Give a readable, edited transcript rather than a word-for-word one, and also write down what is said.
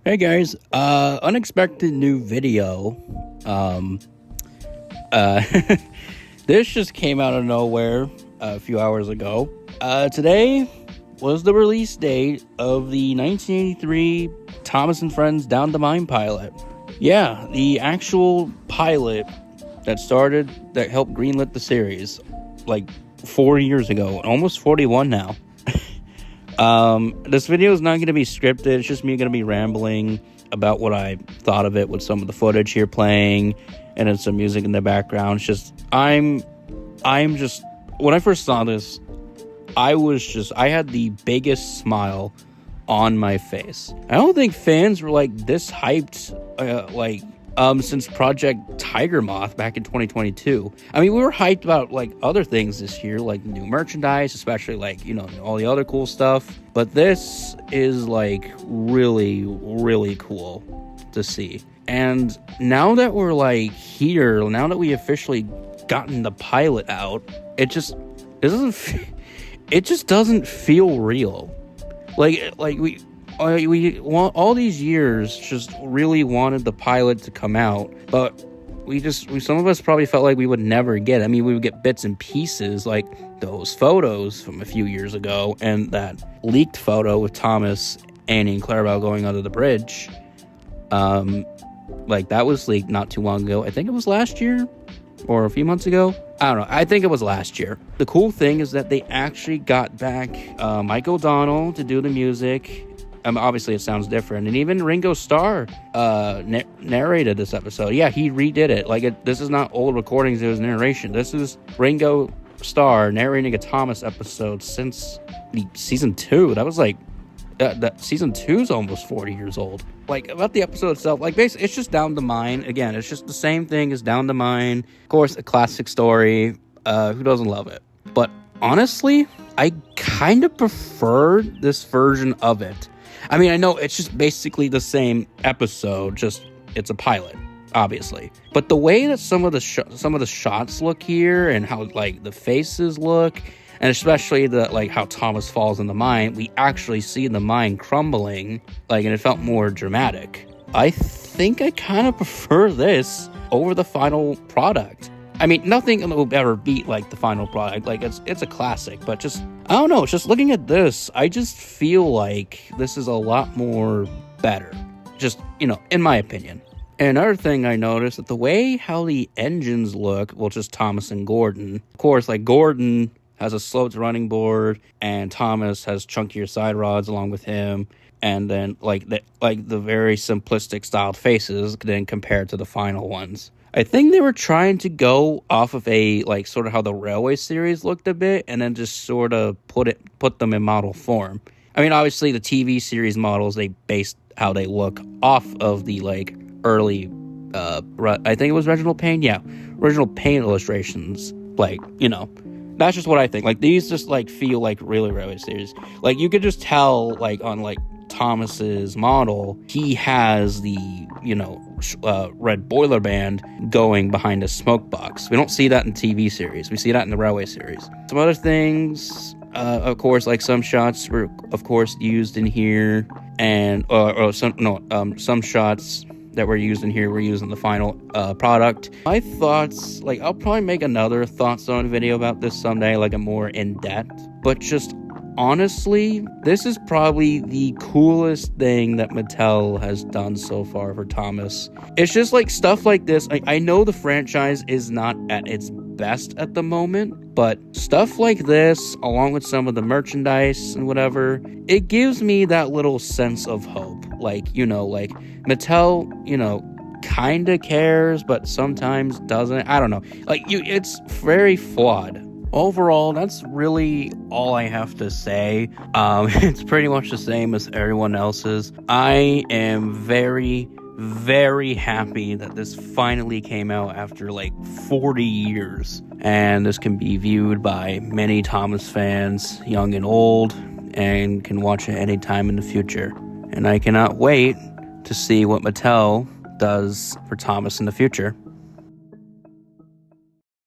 Hey guys, unexpected new video. Um, uh, this just came out of nowhere a few hours ago. Today was the release date of the 1983 Thomas and Friends Down the Mine pilot. Yeah, the actual pilot that helped greenlit the series, like 4 years ago, almost 41 now. This video is not going to be scripted. It's just me going to be rambling about what I thought of it with some of the footage here playing and then some music in the background. It's just, I'm just, when I first saw this, I had the biggest smile on my face. I don't think fans were like this hyped, since Project Tiger Moth back in 2022. I mean, we were hyped about like other things this year, like new merchandise, especially like, all the other cool stuff. But this is like really, really cool to see. And now that we're like here, now that we officially gotten the pilot out, it just doesn't feel real. Like we want all these years just really wanted the pilot to come out, but some of us probably felt like we would never get it. I mean, we would get bits and pieces like those photos from a few years ago and that leaked photo with Thomas, Annie, and Clarabelle going under the bridge. Like that was leaked not too long ago. I think it was last year or a few months ago. I don't know. I think it was last year. The cool thing is that they actually got back Mike O'Donnell to do the music. Obviously, it sounds different. And even Ringo Starr narrated this episode. Yeah, he redid it. This is not old recordings. It was narration. This is Ringo Starr narrating a Thomas episode since season 2. That was that season 2 is almost 40 years old. Like, about the episode itself, like, basically, it's just Down the Mine. Again, it's just the same thing as Down the Mine. Of course, a classic story. Who doesn't love it? But honestly, I kind of prefer this version of it. I mean, I know it's just basically the same episode, just it's a pilot, obviously. But the way that some of the shots look here and how like the faces look, and especially how Thomas falls in the mine, we actually see the mine crumbling, and it felt more dramatic. I think I kind of prefer this over the final product. I mean, nothing will ever beat the final product. It's a classic, but just, I don't know, just looking at this, I just feel like this is a lot more better. Just, in my opinion. And another thing I noticed, that the way how the engines look, well, just Thomas and Gordon. Of course, Gordon has a sloped running board, and Thomas has chunkier side rods along with him. And then, the very simplistic styled faces then compared to the final ones. I think they were trying to go off of a, sort of how the Railway series looked a bit, and then just sort of put them in model form. I mean, obviously, the TV series models, they based how they look off of the, early, I think it was Reginald Payne? Yeah, Reginald Payne illustrations. That's just what I think. These just, feel like really Railway series. You could just tell, on, Thomas's model, he has the, red boiler band going behind a smoke box. We don't see that in TV series. We see that in the Railway series. Some other things, of course, some shots were, of course, used in here, and some shots that were used in here were used in the final product. My thoughts, I'll probably make another thoughts on video about this someday, a more in-depth, but just honestly, this is probably the coolest thing that Mattel has done so far for Thomas. It's just stuff like this. I know the franchise is not at its best at the moment, but stuff like this, along with some of the merchandise and whatever, it gives me that little sense of hope. Mattel, kind of cares, but sometimes doesn't. I don't know. It's very flawed. Overall, that's really all I have to say. It's pretty much the same as everyone else's. I am very, very happy that this finally came out after 40 years. And this can be viewed by many Thomas fans, young and old, and can watch it anytime in the future. And I cannot wait to see what Mattel does for Thomas in the future.